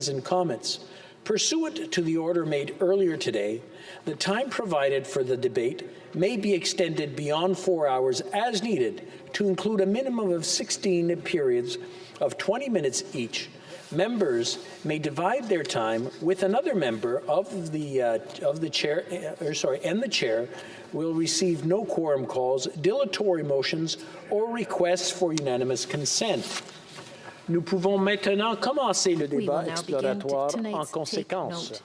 and comments. Pursuant to the order made earlier today, the time provided for the debate may be extended beyond 4 hours as needed to include a minimum of 16 periods of 20 minutes each. Members may divide their time with another member of the chair, and the chair will receive no quorum calls, dilatory motions, or requests for unanimous consent. Nous pouvons maintenant commencer le débat exploratoire en conséquence.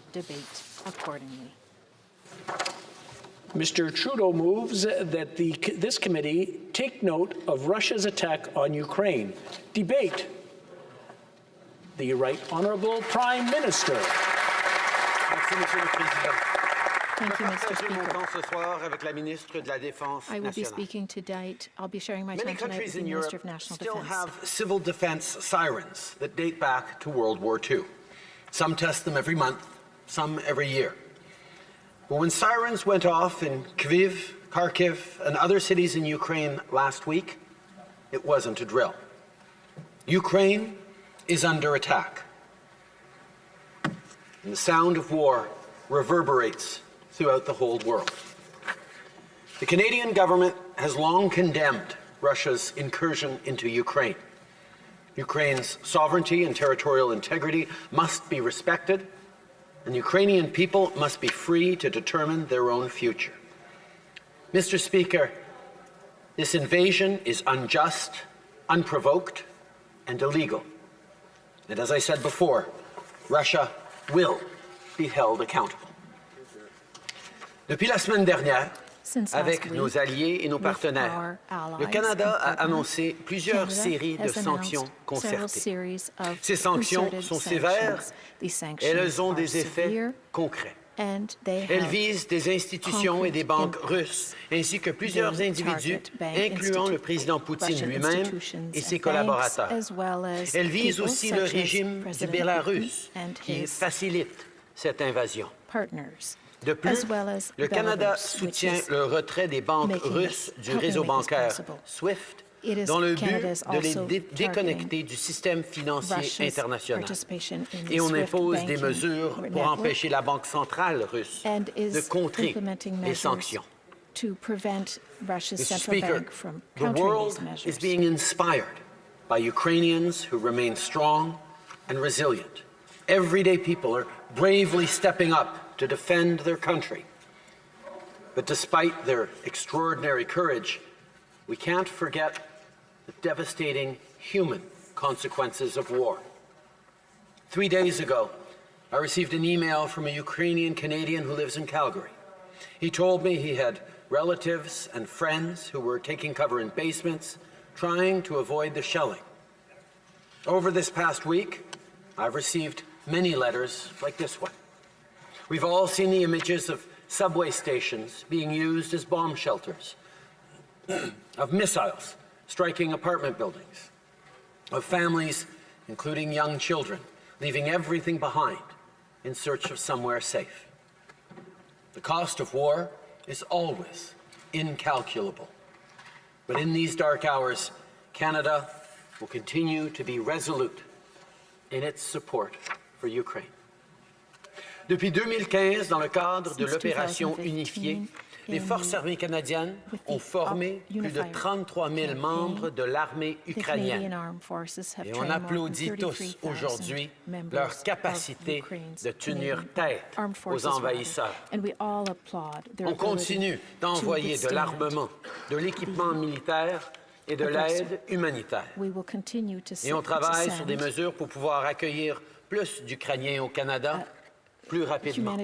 Mr. Trudeau moves that this committee take note of Russia's attack on Ukraine. Debate. The Right Honourable Prime Minister. Merci, Monsieur le Président. Thank you, Mr. Speaker. I will be speaking tonight. I'll be sharing my time tonight with the Minister of National Defense. Many countries in Europe still have civil defense sirens that date back to World War II. Some test them every month, some every year. But when sirens went off in Kyiv, Kharkiv, and other cities in Ukraine last week, it wasn't a drill. Ukraine is under attack. And the sound of war reverberates throughout the whole world. The Canadian government has long condemned Russia's incursion into Ukraine. Ukraine's sovereignty and territorial integrity must be respected, and Ukrainian people must be free to determine their own future. Mr. Speaker, this invasion is unjust, unprovoked, and illegal. And as I said before, Russia will be held accountable. Depuis la semaine dernière, avec nos alliés et nos partenaires, le Canada a annoncé plusieurs séries de sanctions concertées. Ces sanctions sont sévères et elles ont des effets concrets. Elles visent des institutions et des banques russes, ainsi que plusieurs individus, incluant le président Poutine lui-même et ses collaborateurs. Elles visent aussi le régime du Bélarus, qui facilite cette invasion. De plus, le Canada soutient le retrait des banques russes du réseau bancaire SWIFT dans le but de les déconnecter du système financier international. Et on impose des mesures pour empêcher la Banque centrale russe de contrer les sanctions. Mr. Speaker, the world is being inspired by Ukrainians who remain strong and resilient. Everyday people are bravely stepping up to defend their country. But despite their extraordinary courage, we can't forget the devastating human consequences of war. 3 days ago, I received an email from a Ukrainian Canadian who lives in Calgary. He told me he had relatives and friends who were taking cover in basements, trying to avoid the shelling. Over this past week, I've received many letters like this one. We've all seen the images of subway stations being used as bomb shelters, of missiles striking apartment buildings, of families, including young children, leaving everything behind in search of somewhere safe. The cost of war is always incalculable. But in these dark hours, Canada will continue to be resolute in its support for Ukraine. Depuis 2015, dans le cadre de l'opération unifiée, les forces armées canadiennes ont formé plus de 33 000 membres de l'armée ukrainienne. Et on applaudit tous aujourd'hui leur capacité de tenir tête aux envahisseurs. On continue d'envoyer de l'armement, de l'équipement militaire et de l'aide humanitaire. Et on travaille sur des mesures pour pouvoir accueillir plus d'Ukrainiens au Canada plus rapidement.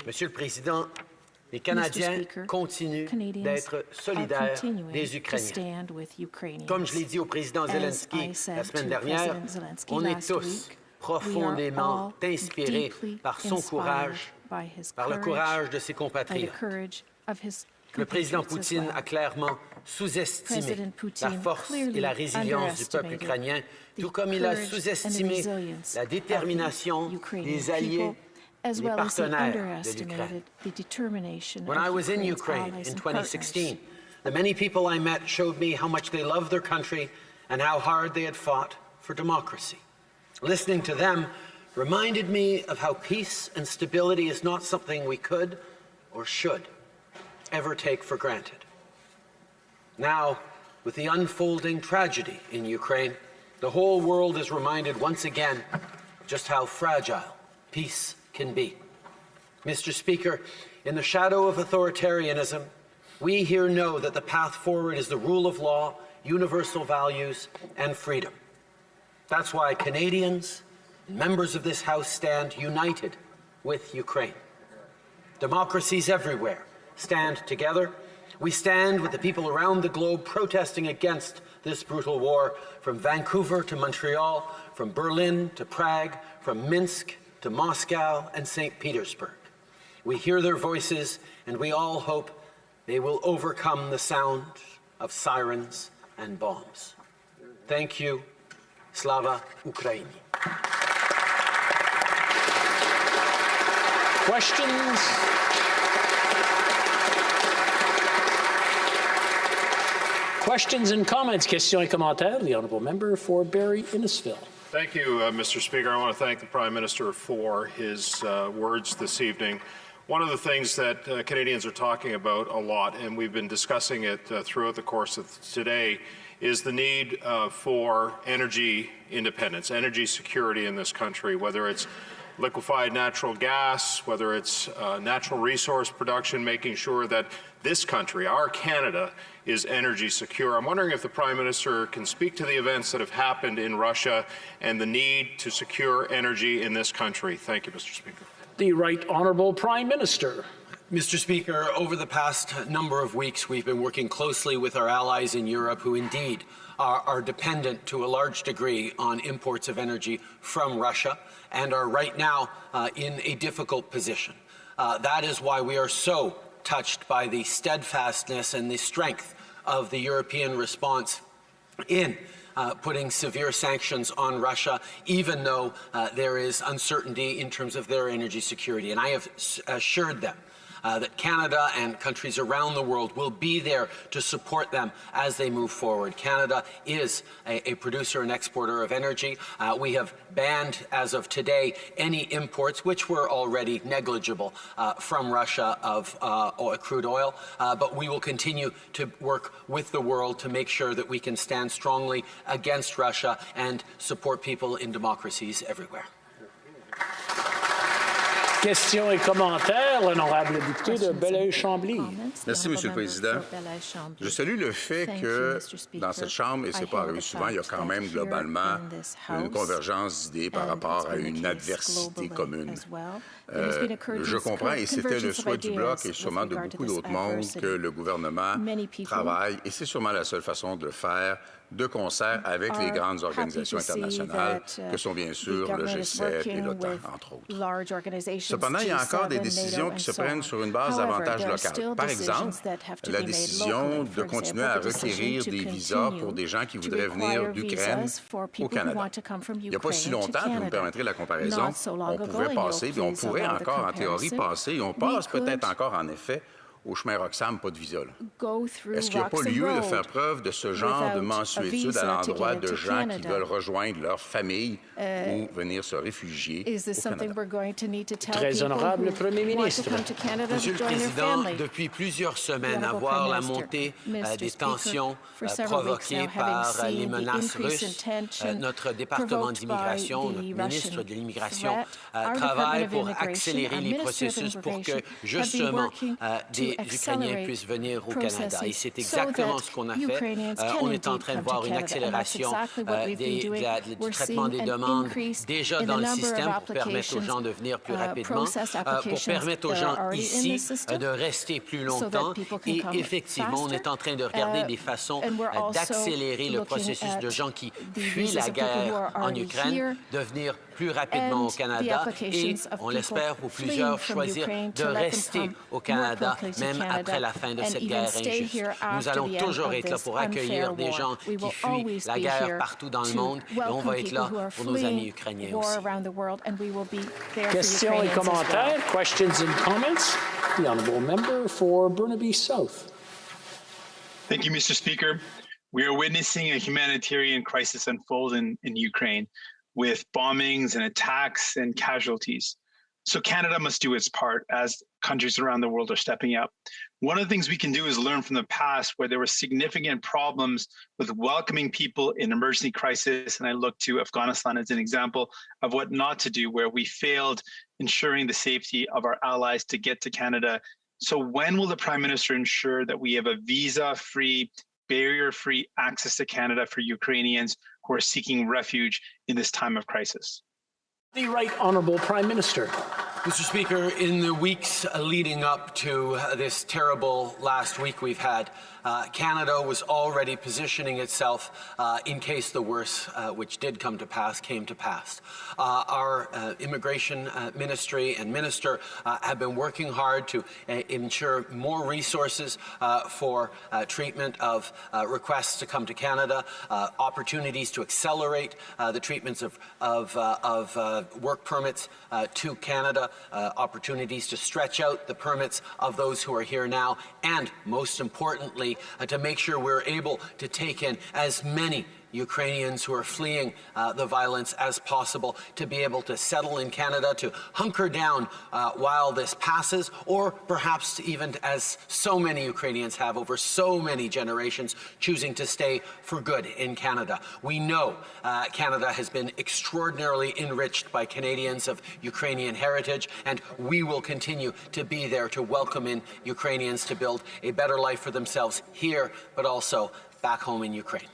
Monsieur le Président, les Canadiens continuent d'être solidaires des Ukrainiens. Comme je l'ai dit au président Zelensky la semaine dernière, on est tous profondément inspirés par son courage, par le courage de ses compatriotes. Le président Poutine a clairement sous-estimé la force et la résilience du peuple ukrainien, tout comme il a sous-estimé la détermination des alliés et des partenaires de l'Ukraine. When I was in Ukraine in 2016, the many people I met showed me how much they loved their country and how hard they had fought for democracy. Listening to them reminded me of how peace and stability is not something we could or should ever take for granted. Now, with the unfolding tragedy in Ukraine, the whole world is reminded once again just how fragile peace can be. Mr. Speaker, in the shadow of authoritarianism, we here know that the path forward is the rule of law, universal values, and freedom. That's why Canadians and members of this House stand united with Ukraine. Democracies everywhere stand together. We stand with the people around the globe protesting against this brutal war, from Vancouver to Montreal, from Berlin to Prague, from Minsk to Moscow and St. Petersburg. We hear their voices, and we all hope they will overcome the sound of sirens and bombs. Thank you. Slava Ukraini. Questions? Questions and comments. Questions et commentaires. The honourable member for Barrie Innisfil. Thank you, Mr. Speaker. I want to thank the Prime Minister for his words this evening. One of the things that Canadians are talking about a lot, and we've been discussing it throughout the course of today, is the need for energy independence, energy security in this country, whether it's liquefied natural gas, whether it's natural resource production, making sure that this country, our Canada, is energy secure. I'm wondering if the Prime Minister can speak to the events that have happened in Russia and the need to secure energy in this country. Thank you, Mr. Speaker. The Right Honourable Prime Minister. Mr. Speaker, over the past number of weeks, we've been working closely with our allies in Europe who indeed are dependent to a large degree on imports of energy from Russia and are right now in a difficult position. That is why we are so touched by the steadfastness and the strength of the European response in putting severe sanctions on Russia, even though there is uncertainty in terms of their energy security. And I have assured them that Canada and countries around the world will be there to support them as they move forward. Canada is a producer and exporter of energy. We have banned, as of today, any imports, which were already negligible, from Russia of crude oil. But we will continue to work with the world to make sure that we can stand strongly against Russia and support people in democracies everywhere. Questions et commentaires. L'honorable député de Belleuil-Chambly. Merci, Monsieur le Président. Je salue le fait que dans cette Chambre, et ce n'est pas arrivé souvent, il y a quand même globalement une convergence d'idées par rapport à une adversité commune. Je comprends, et c'était le souhait du Bloc et sûrement de beaucoup d'autres mondes, que le gouvernement travaille, et c'est sûrement la seule façon de le faire, de concert avec les grandes organisations internationales, que sont bien sûr le G7 et l'OTAN, entre autres. Cependant, il y a encore des décisions qui se prennent sur une base davantage locale. Par exemple, la décision de continuer à requérir des visas pour des gens qui voudraient venir d'Ukraine au Canada. Il n'y a pas si longtemps, vous me permettrez la comparaison, on pouvait passer, et on pourrait encore en théorie passer, et on passe peut-être encore en effet, au chemin Roxham, pas de visa. Est-ce qu'il n'y a pas lieu de faire preuve de ce genre de mansuétude à l'endroit de gens qui veulent rejoindre leur famille ou venir se réfugier au Canada? Très honorable Premier ministre. Monsieur le Président, depuis plusieurs semaines, à voir la montée des tensions provoquées par les menaces russes, notre département d'immigration, notre ministre de l'Immigration, travaille pour accélérer les processus pour que, justement, des Ukrainiens puissent venir au Canada. Et c'est exactement ce qu'on a fait. On est en train de voir une accélération du traitement des demandes déjà dans le système pour permettre aux gens de venir plus rapidement, pour permettre aux gens ici de rester plus longtemps. Et effectivement, on est en train de regarder des façons d'accélérer le processus de gens qui fuient la guerre en Ukraine, de venir plus rapidement au Canada et, on l'espère, pour plusieurs, choisir de rester au Canada, même après la fin de cette guerre injuste. Nous allons toujours être là pour accueillir des gens qui fuient la guerre partout dans le monde et on va être là pour nos amis ukrainiens aussi. Questions et commentaires. Questions and comments. The honourable member for Burnaby South. Thank you, Mr. Speaker. We are witnessing a humanitarian crisis unfold in Ukraine. with bombings and attacks and casualties. So Canada must do its part as countries around the world are stepping up. One of the things we can do is learn from the past where there were significant problems with welcoming people in emergency crisis. And I look to Afghanistan as an example of what not to do, where we failed ensuring the safety of our allies to get to Canada. So when will the Prime Minister ensure that we have a visa-free, barrier-free access to Canada for Ukrainians who are seeking refuge in this time of crisis? The Right Honourable Prime Minister. Mr. Speaker, in the weeks leading up to this terrible last week we've had, Canada was already positioning itself in case the worst, which did come to pass, came to pass. Our Immigration Ministry and Minister have been working hard to ensure more resources for treatment of requests to come to Canada, opportunities to accelerate the treatments of work permits to Canada, opportunities to stretch out the permits of those who are here now, and most importantly, to make sure we're able to take in as many Ukrainians who are fleeing the violence as possible, to be able to settle in Canada, to hunker down while this passes, or perhaps even as so many Ukrainians have over so many generations, choosing to stay for good in Canada. We know Canada has been extraordinarily enriched by Canadians of Ukrainian heritage, and we will continue to be there to welcome in Ukrainians to build a better life for themselves here, but also back home in Ukraine.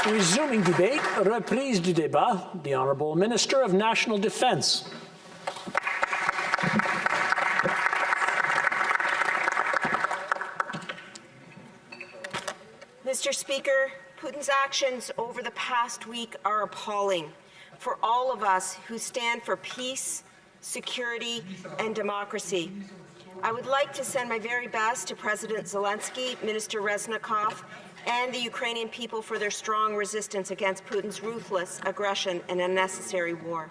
Resuming debate, reprise du débat, the Honourable Minister of National Defence. Mr. Speaker, Putin's actions over the past week are appalling for all of us who stand for peace, security, and democracy. I would like to send my very best to President Zelensky, Minister Reznikov, and the Ukrainian people for their strong resistance against Putin's ruthless aggression and unnecessary war.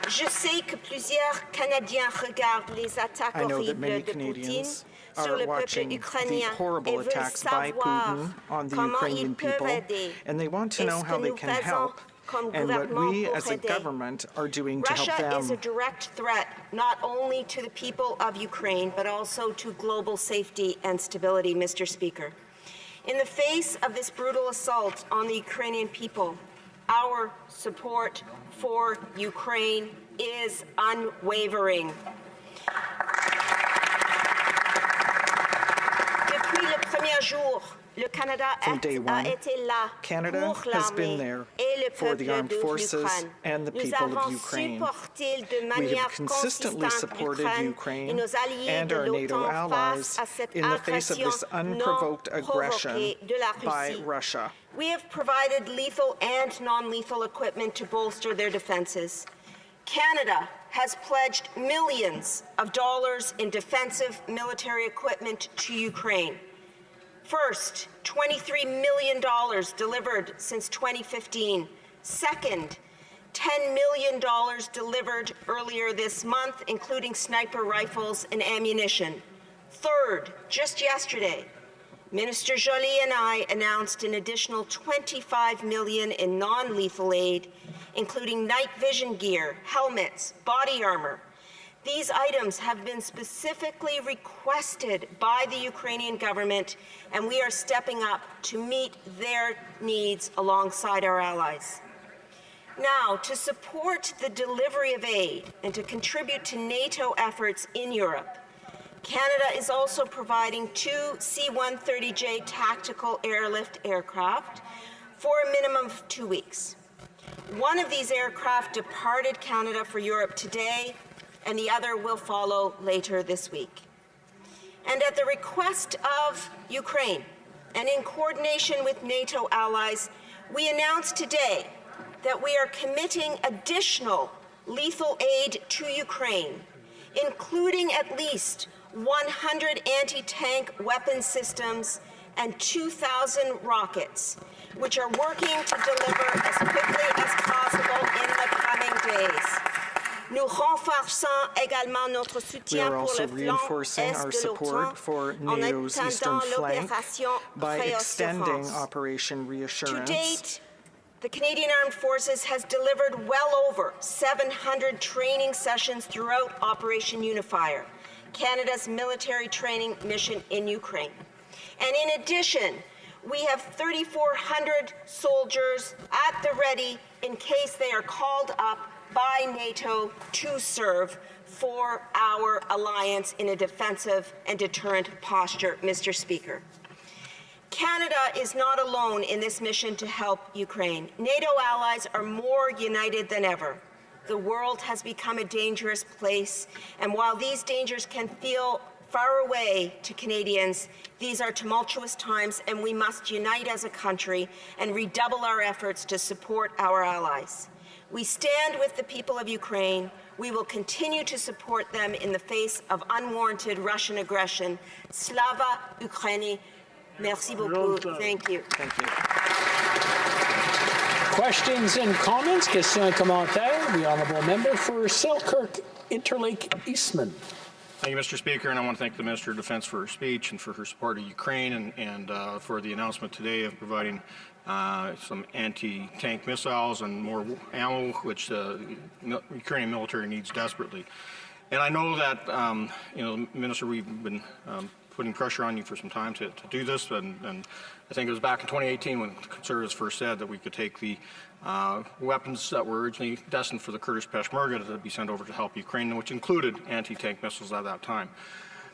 Je sais que plusieurs Canadiens regardent les attaques horribles de Poutine sur le peuple ukrainien et veulent savoir comment ils peuvent aider. And they want to know how they can help, and what we as a government are doing to help them. Russia is a direct threat not only to the people of Ukraine, but also to global safety and stability, Mr. Speaker. In the face of this brutal assault on the Ukrainian people, our support for Ukraine is unwavering. Depuis le premier jour, le Canada From day one, a été là Canada pour has been l'armée there et le for the peuple armed forces d'Ukraine. and the Nous people of avons Ukraine. supporté de We manière have consistently consistante supported l'Ukraine et Ukraine nos alliés and de our NATO l'OTAN allies face à cette in the face of this agression non unprovoked aggression provoquée de la by Russie. Russia. We have provided lethal and non-lethal equipment to bolster their defenses. Canada has pledged millions of dollars in defensive military equipment to Ukraine. First, $23 million delivered since 2015. Second, $10 million delivered earlier this month, including sniper rifles and ammunition. Third, just yesterday, Minister Joly and I announced an additional $25 million in non-lethal aid, including night vision gear, helmets, body armor. These items have been specifically requested by the Ukrainian government, and we are stepping up to meet their needs alongside our allies. Now, to support the delivery of aid and to contribute to NATO efforts in Europe, Canada is also providing 2 C-130J tactical airlift aircraft for a minimum of 2 weeks. One of these aircraft departed Canada for Europe today, and the other will follow later this week. And at the request of Ukraine, and in coordination with NATO allies, we announced today that we are committing additional lethal aid to Ukraine, including at least 100 anti-tank weapon systems and 2,000 rockets, which are working to deliver as quickly as possible in the coming days. Nous renforçons également notre We soutien are pour also le flanc reinforcing est our de support l'OTAN for en NATO's eastern étendant flank l'opération by extending Réassurance. Operation To Reassurance. date, the Canadian Armed Forces has delivered well over 700 training sessions throughout Operation Unifier, Canada's military training mission in Ukraine. And in addition, we have 3,400 soldiers at the ready in case they are called up by NATO to serve for our alliance in a defensive and deterrent posture, Mr. Speaker. Canada is not alone in this mission to help Ukraine. NATO allies are more united than ever. The world has become a dangerous place, and while these dangers can feel far away to Canadians, these are tumultuous times, and we must unite as a country and redouble our efforts to support our allies. We stand with the people of Ukraine. We will continue to support them in the face of unwarranted Russian aggression. Slava Ukraini. Merci beaucoup. Thank you. Thank you. Questions and comments? Questions et commentaires. The honourable member for Selkirk Interlake Eastman. Thank you, Mr. Speaker, and I want to thank the Minister of Defence for her speech and for her support of Ukraine and for the announcement today of providing some anti-tank missiles and more ammo, which the Ukrainian military needs desperately. And I know that, Minister, we've been putting pressure on you for some time to do this, and I think it was back in 2018 when Conservatives first said that we could take the weapons that were originally destined for the Kurdish Peshmerga to be sent over to help Ukraine, which included anti-tank missiles at that time.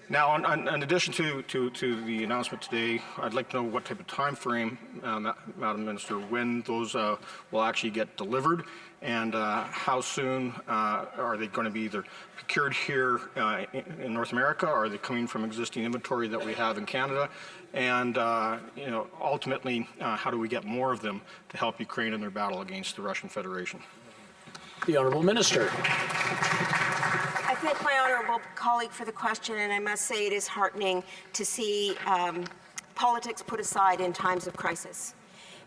Now, in addition to the announcement today, I'd like to know what type of time frame, Madam Minister, when those will actually get delivered, and how soon are they going to be either procured here in North America, or are they coming from existing inventory that we have in Canada, and ultimately, how do we get more of them to help Ukraine in their battle against the Russian Federation? The Honourable Minister. I thank my honourable colleague for the question, and I must say it is heartening to see politics put aside in times of crisis.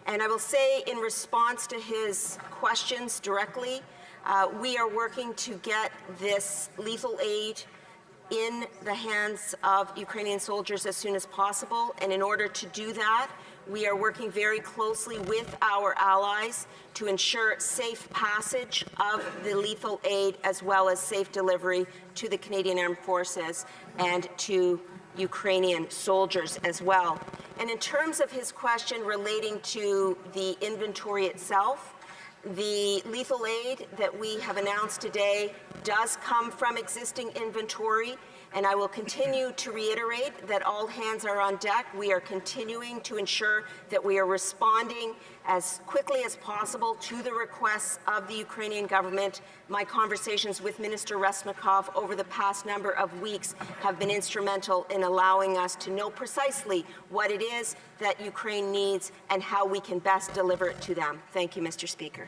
And I will say, in response to his questions directly, we are working to get this lethal aid in the hands of Ukrainian soldiers as soon as possible. And in order to do that, we are working very closely with our allies to ensure safe passage of the lethal aid as well as safe delivery to the Canadian Armed Forces and to Ukrainian soldiers as well. And in terms of his question relating to the inventory itself, the lethal aid that we have announced today does come from existing inventory, and I will continue to reiterate that all hands are on deck. We are continuing to ensure that we are responding as quickly as possible to the requests of the Ukrainian government. My conversations with Minister Resnikov over the past number of weeks have been instrumental in allowing us to know precisely what it is that Ukraine needs and how we can best deliver it to them. Thank you, Mr. Speaker.